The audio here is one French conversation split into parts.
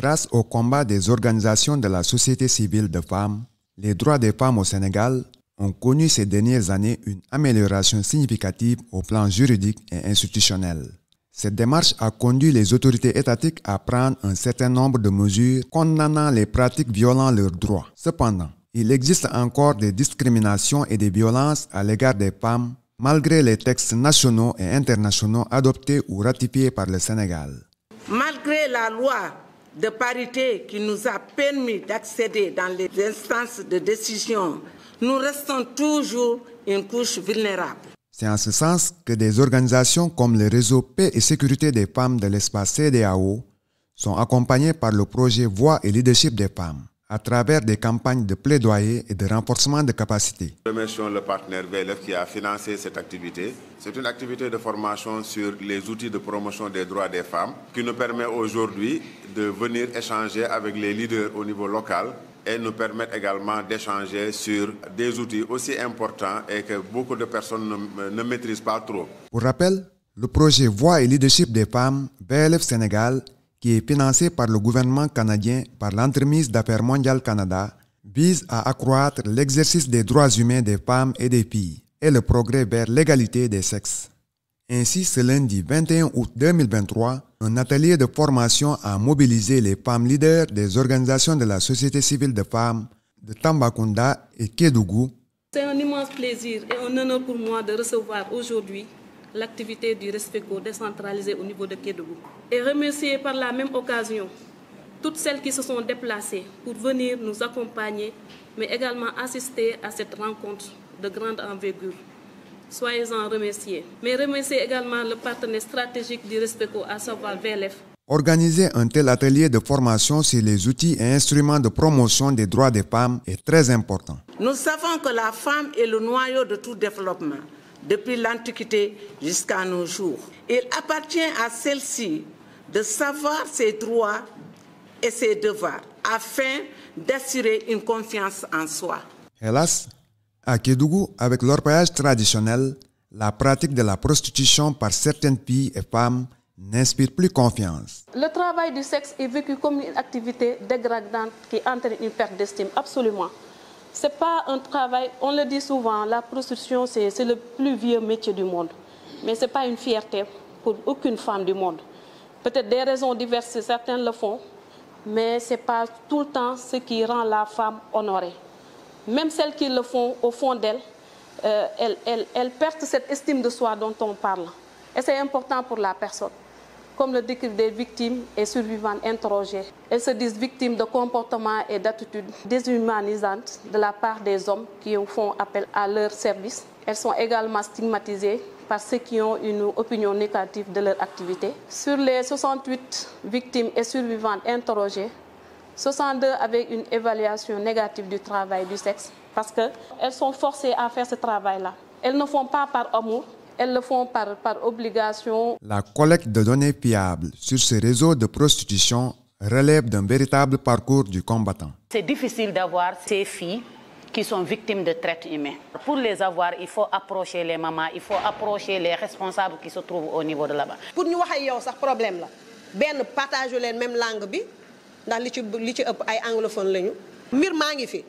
Grâce au combat des organisations de la société civile de femmes, les droits des femmes au Sénégal ont connu ces dernières années une amélioration significative au plan juridique et institutionnel. Cette démarche a conduit les autorités étatiques à prendre un certain nombre de mesures condamnant les pratiques violant leurs droits. Cependant, il existe encore des discriminations et des violences à l'égard des femmes, malgré les textes nationaux et internationaux adoptés ou ratifiés par le Sénégal. Malgré la loi de parité qui nous a permis d'accéder dans les instances de décision, nous restons toujours une couche vulnérable. C'est en ce sens que des organisations comme le réseau Paix et Sécurité des femmes de l'espace CEDEAO sont accompagnées par le projet Voix et Leadership des femmes, à travers des campagnes de plaidoyer et de renforcement de capacités. Nous remercions le partenaire VLF qui a financé cette activité. C'est une activité de formation sur les outils de promotion des droits des femmes qui nous permet aujourd'hui de venir échanger avec les leaders au niveau local et nous permettre également d'échanger sur des outils aussi importants et que beaucoup de personnes ne maîtrisent pas trop. Pour rappel, le projet Voix et Leadership des femmes, VLF Sénégal, qui est financé par le gouvernement canadien par l'entremise d'Affaires mondiales Canada, vise à accroître l'exercice des droits humains des femmes et des filles et le progrès vers l'égalité des sexes. Ainsi, ce lundi 21 août 2023, un atelier de formation a mobilisé les femmes leaders des organisations de la société civile de femmes de Tambacounda et Kédougou. C'est un immense plaisir et un honneur pour moi de recevoir aujourd'hui l'activité du RESFECO décentralisée au niveau de Kédougou. Et remercier par la même occasion toutes celles qui se sont déplacées pour venir nous accompagner, mais également assister à cette rencontre de grande envergure. Soyez-en remerciés. Mais remercier également le partenaire stratégique du RESFECO, à savoir VLF. Organiser un tel atelier de formation sur les outils et instruments de promotion des droits des femmes est très important. Nous savons que la femme est le noyau de tout développement, depuis l'Antiquité jusqu'à nos jours. Il appartient à celle-ci de savoir ses droits et ses devoirs afin d'assurer une confiance en soi. Hélas, à Kédougou, avec l'orpaillage traditionnel, la pratique de la prostitution par certaines filles et femmes n'inspire plus confiance. Le travail du sexe est vécu comme une activité dégradante qui entraîne une perte d'estime, absolument. Ce n'est pas un travail, on le dit souvent, la prostitution c'est le plus vieux métier du monde. Mais ce n'est pas une fierté pour aucune femme du monde. Peut-être des raisons diverses, certains le font, mais ce n'est pas tout le temps ce qui rend la femme honorée. Même celles qui le font, au fond d'elles, elles perdent cette estime de soi dont on parle. Et c'est important pour la personne. Comme le décrivent des victimes et survivantes interrogées, elles se disent victimes de comportements et d'attitudes déshumanisantes de la part des hommes qui font appel à leur service. Elles sont également stigmatisées par ceux qui ont une opinion négative de leur activité. Sur les 68 victimes et survivantes interrogées, 62 avec une évaluation négative du travail du sexe parce qu'elles sont forcées à faire ce travail-là. Elles ne font pas par amour, elles le font par obligation. La collecte de données fiables sur ce réseau de prostitution relève d'un véritable parcours du combattant. C'est difficile d'avoir ces filles qui sont victimes de traite humaine. Pour les avoir, il faut approcher les mamans, il faut approcher les responsables qui se trouvent au niveau de là-bas. Pour nous, il y a un problème. Ben partage la même langue bi ndax li ci ëpp ay anglophone lañu mbir maa ngi fi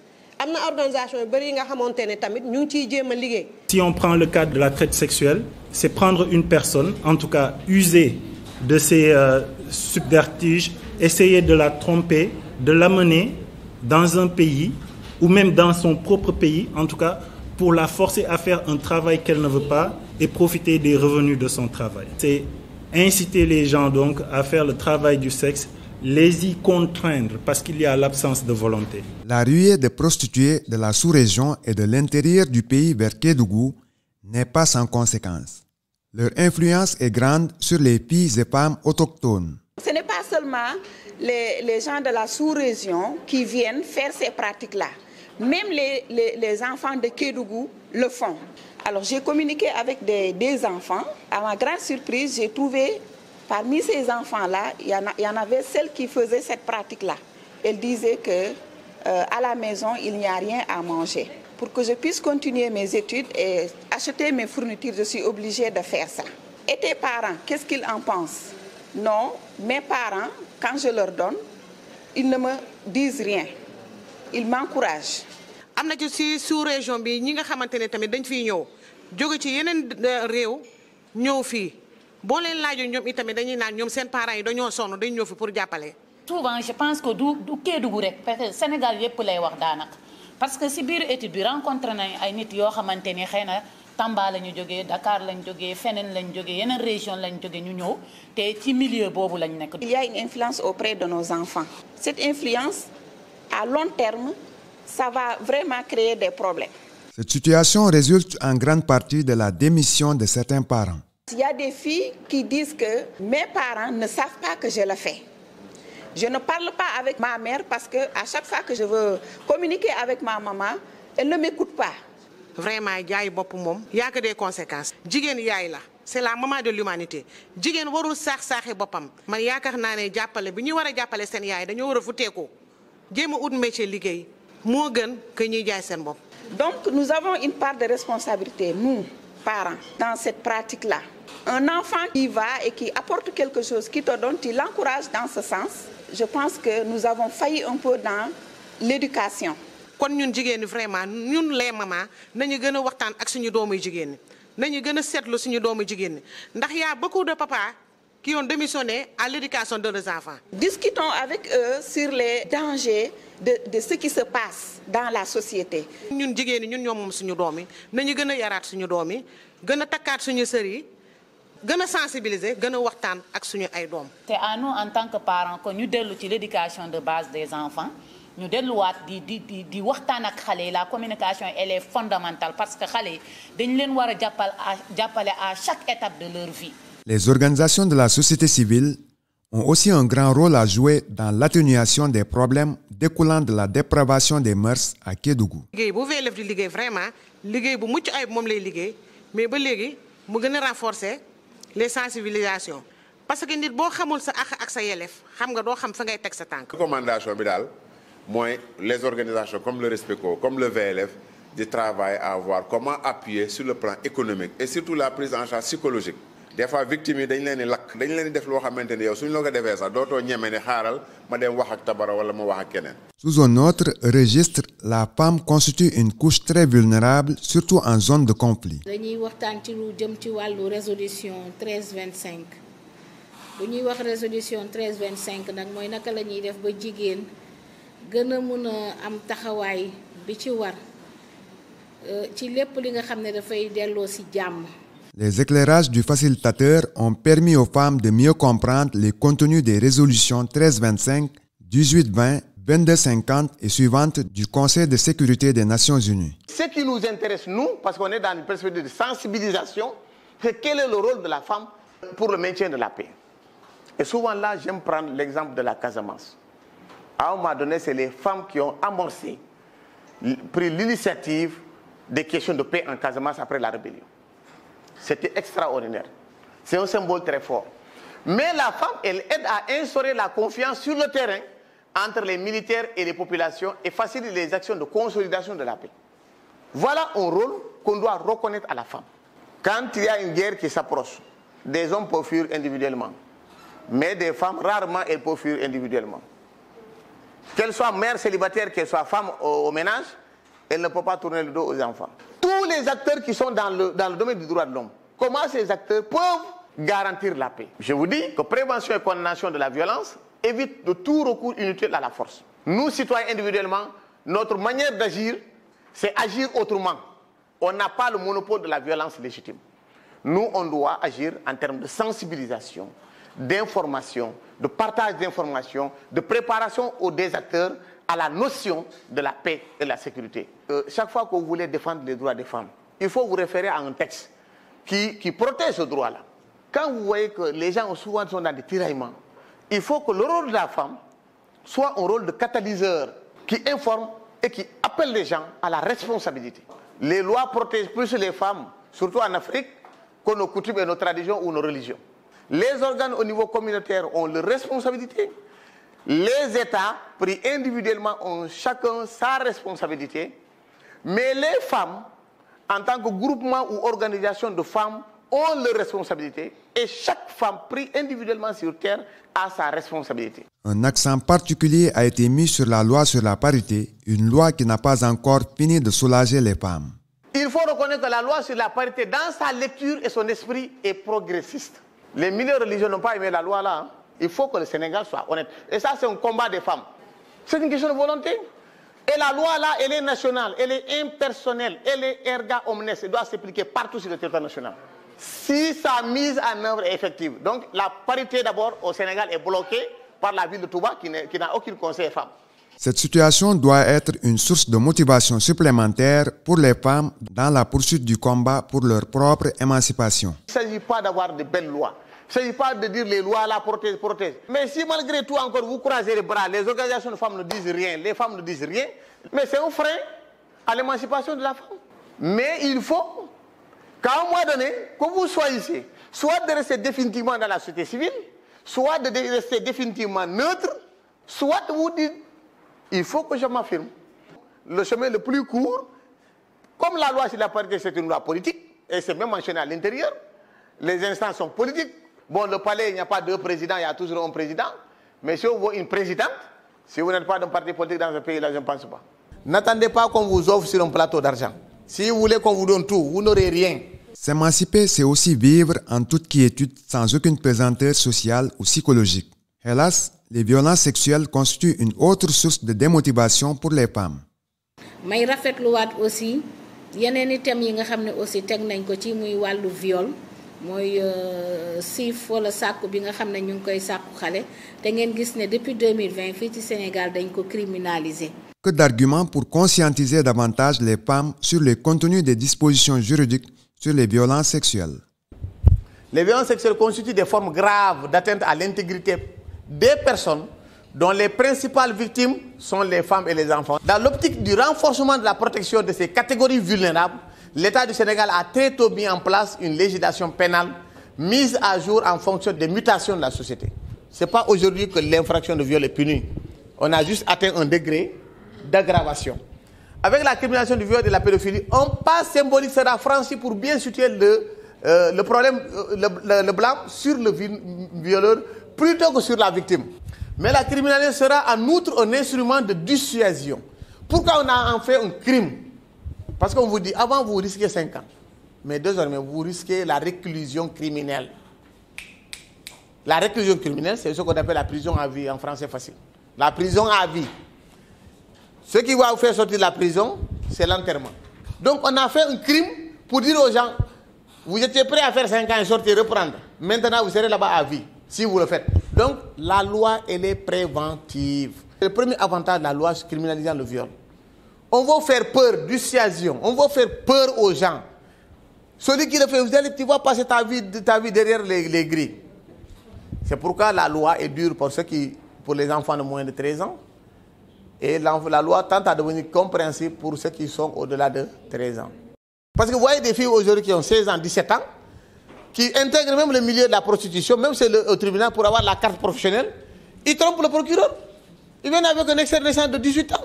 am na organisation yu bari yi nga xamante ne tamit ñu ngi ciy jéem a liggéey. Si on prend le cadre de la traite sexuelle, c'est prendre une personne, en tout cas user de ses subterfuges, essayer de la tromper, de l'amener dans un pays ou même dans son propre pays, en tout cas pour la forcer à faire un travail qu'elle ne veut pas et profiter des revenus de son travail. C'est inciter les gens donc à faire le travail du sexe, les y contraindre parce qu'il y a l'absence de volonté. La ruée des prostituées de la sous-région et de l'intérieur du pays vers Kédougou n'est pas sans conséquence. Leur influence est grande sur les filles et femmes autochtones. Ce n'est pas seulement les gens de la sous-région qui viennent faire ces pratiques-là. Même les enfants de Kédougou le font. Alors j'ai communiqué avec des enfants. À ma grande surprise, j'ai trouvé parmi ces enfants-là, il y en avait celles qui faisaient cette pratique-là. Elles disaient que à la maison, il n'y a rien à manger. Pour que je puisse continuer mes études et acheter mes fournitures, je suis obligée de faire ça. Et tes parents, qu'est-ce qu'ils en pensent? Non, mes parents, quand je leur donne, ils ne me disent rien. Ils m'encouragent. am na ci sous-région bi ñi nga xamante ne tamit dañ fiy ñëw jóge ci yeneen réew ñëw fii boo leen laajoo ñoom itamit dañuy naan ñoom seen parents yi dañoo sonn dañ ñëw fi pour jàppale. souvent je pense que du Kédougou rek parce que Sénégal yépp lay wax daanaka parce que si biir étude bi rencontré nañ ay nit yoo xamante ni xëy na Tamba la ñu jógee Dakar lañ jógee feneen lañ jógee yeneen région lañ jógee ñu ñëw te ci milieu boobu lañ nekk. Il y a une influence auprès de nos enfants. Cette influence à long terme, ça va vraiment créer des problèmes. Cette situation résulte en grande partie de la démission de certains parents. Il y a des filles qui disent que mes parents ne savent pas que je le fais. Je ne parle pas avec ma mère parce que à chaque fois que je veux communiquer avec ma maman, elle ne m'écoute pas. Vraiment jaay bopp moom y a que des conséquences. Jigéen yaay la c'est la maman de l'humanité. Jigéen warul saax-saaxi boppam. Man yaakaar naa ne jàppale bi ñu war a jàppale seen yaay dañoo war a futeeku jéem a ut métier liggéey moo gën que ñuy jaay seen bopp. Donc nous avons une part de responsabilité, nous, parents, dans cette pratique-là. Un enfant qui va et qui apporte quelque chose, qui te donne, tu l'encourages dans ce sens. Je pense que nous avons failli un peu dans l'éducation. Kon ñun jigéen ñi vraiment ñun les mamans nañu gën a waxtaan ak suñu doomu jigéen ñi nañu gën a seetlu suñu doomu jigéen ñi ndax y a beaucoup de papas qui ont démissionné à l'éducation de leurs enfants. Discutons avec eux sur les dangers de ce qui se passe dans la société. ñun jigéen ñi ñun ñoo moom suñu doom yi nañu gën a yaraat suñu doom yi gën a takkaat suñu sër yi gën a sensibiliser gën a waxtaan ak suñu ay doom. te à nous en tant que parents que ñu dellu ci l'éducation de base des enfants ñu delluwaat di waxtaan ak xale yi la communication elle est fondamentale parce que xale yi dañ leen war a jàppale à chaque étape de leur vie. Les organisations de la société civile ont aussi un grand rôle à jouer dans l'atténuation des problèmes découlant de la dépravation des mœurs à Kédougou. liggéey bu VLF di liggéey vraiment liggéey bu mucc ayib moom lay liggéey mais ba léegi mu gën a renforcer les sensibilisations parce que nit boo xamul sa àq ak sa yelleef xam nga doo xam fa ngay teg sa tànk. recommandation bi daal mooy les organisations comme le RESPECO comme le VLF di travailler à voir comment appuyer sur le plan économique et surtout la prise en charge psychologique. Des fois victimes yi dañ leen di lakk dañ leen di def loo xamante ni yow suñ la ko defee sax dootoo ñeme ne xaaral ma dem wax ak tabara wala ma wax ak keneen. Sous un autre registre, la femme constitue une couche très vulnérable, surtout en zone de conflit. dañuy waxtaan ci lu jëm ci wàllu résolution 1325 bu ñuy wax résolution 1325 nag mooy naka la ñuy def ba jigéen gën a mun a am taxawaay bi ci war ci lépp li nga xam ne dafay delloo ci jàmm. Les éclairages du facilitateur ont permis aux femmes de mieux comprendre les contenus des résolutions 1325, 1820, 2250 et suivantes du Conseil de sécurité des Nations Unies. Ce qui nous intéresse, nous, parce qu'on est dans une perspective de sensibilisation, c'est quel est le rôle de la femme pour le maintien de la paix. Et souvent là, j'aime prendre l'exemple de la Casamance. À un moment donné, c'est les femmes qui ont amorcé, pris l'initiative des questions de paix en Casamance après la rébellion. C'était extraordinaire. C'est un symbole très fort. Mais la femme, elle aide à instaurer la confiance sur le terrain entre les militaires et les populations et facilite les actions de consolidation de la paix. Voilà un rôle qu'on doit reconnaître à la femme. Quand il y a une guerre qui s'approche, des hommes peuvent fuir individuellement. Mais des femmes, rarement, elles peuvent fuir individuellement. Qu'elles soient mères célibataires, qu'elles soient femmes au ménage, elles ne peuvent pas tourner le dos aux enfants. Tous les acteurs qui sont dans le domaine du droit de l'homme, comment ces acteurs peuvent garantir la paix? Je vous dis que prévention et condamnation de la violence évite de tout recours inutile à la force. Nous, citoyens individuellement, notre manière d'agir, c'est agir autrement. On n'a pas le monopole de la violence légitime. Nous, on doit agir en termes de sensibilisation, d'information, de partage d'informations, de préparation aux des acteurs à la notion de la paix et de la sécurité. Chaque fois que vous voulez défendre les droits des femmes, il faut vous référer à un texte qui protège ce droit-là. Quand vous voyez que les gens souvent sont dans des tiraillements, il faut que le rôle de la femme soit un rôle de catalyseur qui informe et qui appelle les gens à la responsabilité. Les lois protègent plus les femmes, surtout en Afrique, que nos coutumes et nos traditions ou nos religions. Les organes au niveau communautaire ont leur responsabilité. Les États, pris individuellement, ont chacun sa responsabilité. Mais les femmes, en tant que groupement ou organisation de femmes, ont leurs responsabilités et chaque femme prise individuellement sur terre a sa responsabilité. Un accent particulier a été mis sur la loi sur la parité, une loi qui n'a pas encore fini de soulager les femmes. Il faut reconnaître que la loi sur la parité, dans sa lecture et son esprit, est progressiste. Les milieux religieux n'ont pas aimé la loi là. Il faut que le Sénégal soit honnête. Et ça, c'est un combat des femmes. C'est une question de volonté. Et la loi là, elle est nationale, elle est impersonnelle, elle est erga omnes, elle doit s'appliquer partout sur le territoire national. Si sa mise en œuvre est effective. Donc la parité d'abord au Sénégal est bloquée par la ville de Touba qui n'a aucun conseil femmes. Cette situation doit être une source de motivation supplémentaire pour les femmes dans la poursuite du combat pour leur propre émancipation. Il ne s'agit pas d'avoir de belles lois. Il ne s'agit pas de dire les lois là protègent. Mais si malgré tout encore vous croisez les bras, les organisations de femmes ne disent rien, les femmes ne disent rien, mais c'est un frein à l'émancipation de la femme. Mais il faut qu'à un moment donné, que vous choisissez, soit de rester définitivement dans la société civile, soit de rester définitivement neutre, soit vous dites, il faut que je m'affirme. Le chemin le plus court, comme la loi sur la parité c'est une loi politique, et c'est même mentionné à l'intérieur, les instances sont politiques. Bon, le palais, il n'y a pas deux présidents, il y a toujours un président. Mais si on veut une présidente, si vous n'êtes pas d'un parti politique dans ce pays-là, je ne pense pas. N'attendez pas qu'on vous offre sur un plateau d'argent. Si vous voulez qu'on vous donne tout, vous n'aurez rien. S'émanciper, c'est aussi vivre en toute quiétude, sans aucune pesanteur sociale ou psychologique. Hélas, les violences sexuelles constituent une autre source de démotivation pour les femmes. may rafetluwaat aussi yeneen itam yi nga xam ne aussi teg nañ ko ci muy wàllu viol mooy siif wala sàkku bi nga xam ne ñu ngi koy sàkku xale te ngeen gis ne depuis 2020 fii ci Sénégal dañ ko criminaliser. Que d'arguments pour conscientiser davantage les femmes sur le contenu des dispositions juridiques sur les violences sexuelles. Les violences sexuelles constituent des formes graves d'atteinte à l'intégrité des personnes dont les principales victimes sont les femmes et les enfants. Dans l'optique du renforcement de la protection de ces catégories vulnérables, l'État du Sénégal a très tôt mis en place une législation pénale mise à jour en fonction des mutations de la société. Ce n'est pas aujourd'hui que l'infraction de viol est punie. On a juste atteint un degré d'aggravation. Avec la criminalisation du viol et de la pédophilie, un pas symbolique sera franchi pour bien situer le problème, le blâme sur le violeur plutôt que sur la victime. Mais la criminalisation sera en outre un instrument de dissuasion. Pourquoi on a en fait un crime? Parce qu'on vous dit, avant vous risquez 5 ans, mais désormais vous risquez la réclusion criminelle. La réclusion criminelle, c'est ce qu'on appelle la prison à vie, en français facile. La prison à vie. Ce qui va vous faire sortir de la prison, c'est l'enterrement. Donc on a fait un crime pour dire aux gens, vous étiez prêts à faire 5 ans et sortir, reprendre. Maintenant vous serez là-bas à vie, si vous le faites. Donc la loi, elle est préventive. Le premier avantage de la loi criminalisant le viol. On va faire peur, dissuasion, on va faire peur aux gens. Celui qui le fait, vous allez, tu vas passer ta vie derrière les grilles. C'est pourquoi la loi est dure pour les enfants de moins de 13 ans. Et la loi tente à devenir compréhensible pour ceux qui sont au-delà de 13 ans. Parce que vous voyez des filles aujourd'hui qui ont 16 ans, 17 ans, qui intègrent même le milieu de la prostitution, même au tribunal pour avoir la carte professionnelle, ils trompent le procureur. Ils viennent avec un extrait de naissance de 18 ans.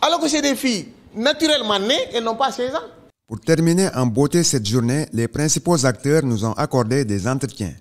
Alors que c'est des filles naturellement nées, elles n'ont pas 16 ans. Pour terminer en beauté cette journée, les principaux acteurs nous ont accordé des entretiens.